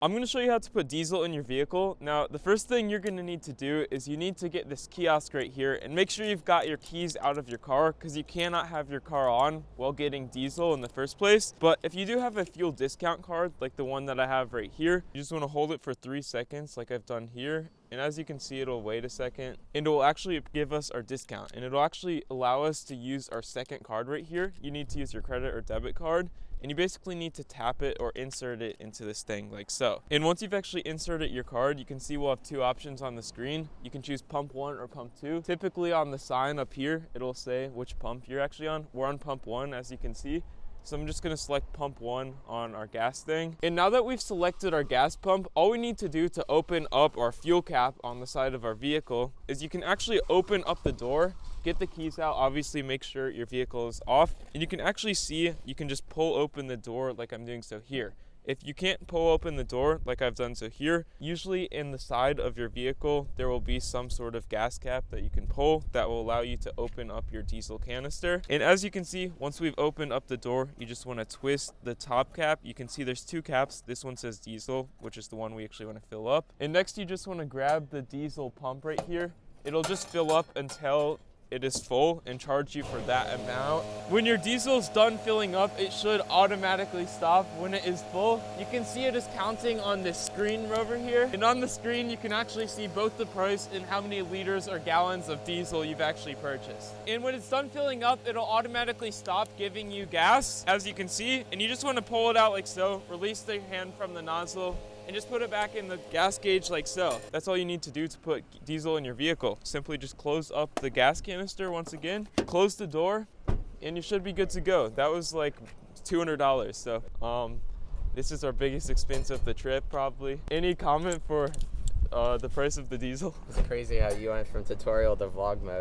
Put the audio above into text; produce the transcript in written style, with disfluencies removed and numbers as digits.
I'm going to show you how to put diesel in your vehicle. Now, the first thing you're going to need to do is you need to get this kiosk right here and make sure you've got your keys out of your car, because you cannot have your car on while getting diesel in the first place. But if you do have a fuel discount card, like the one that I have right here, you just want to hold it for 3 seconds like I've done here. And as you can see, it'll wait a second and it will actually give us our discount, and it'll actually allow us to use our second card right here. You need to use your credit or debit card, and you basically need to tap it or insert it into this thing like so. And once you've actually inserted your card, you can see we'll have 2 options on the screen. You can choose pump 1 or pump 2. Typically on the sign up here, it'll say which pump you're actually on. We're on pump 1, as you can see. So I'm just gonna select pump 1 on our gas thing. And now that we've selected our gas pump, all we need to do to open up our fuel cap on the side of our vehicle is you can actually open up the door, get the keys out, obviously make sure your vehicle is off, and you can actually see, you can just pull open the door like I'm doing so here. If you can't pull open the door like I've done so here, usually in the side of your vehicle, there will be some sort of gas cap that you can pull that will allow you to open up your diesel canister. And as you can see, once we've opened up the door, you just want to twist the top cap. You can see there's 2 caps. This one says diesel, which is the one we actually want to fill up. And next you just want to grab the diesel pump right here. It'll just fill up until it is full and charge you for that amount. When your diesel's done filling up, it should automatically stop when it is full. You can see it is counting on this screen over here. And on the screen, you can actually see both the price and how many liters or gallons of diesel you've actually purchased. And when it's done filling up, it'll automatically stop giving you gas, as you can see. And you just want to pull it out like so, release the hand from the nozzle, and just put it back in the gas gauge like so. That's all you need to do to put diesel in your vehicle. Simply just close up the gas canister once again, close the door, and you should be good to go. That was like $200. So this is our biggest expense of the trip probably. Any comment for the price of the diesel? It's crazy how you went from tutorial to vlog mode.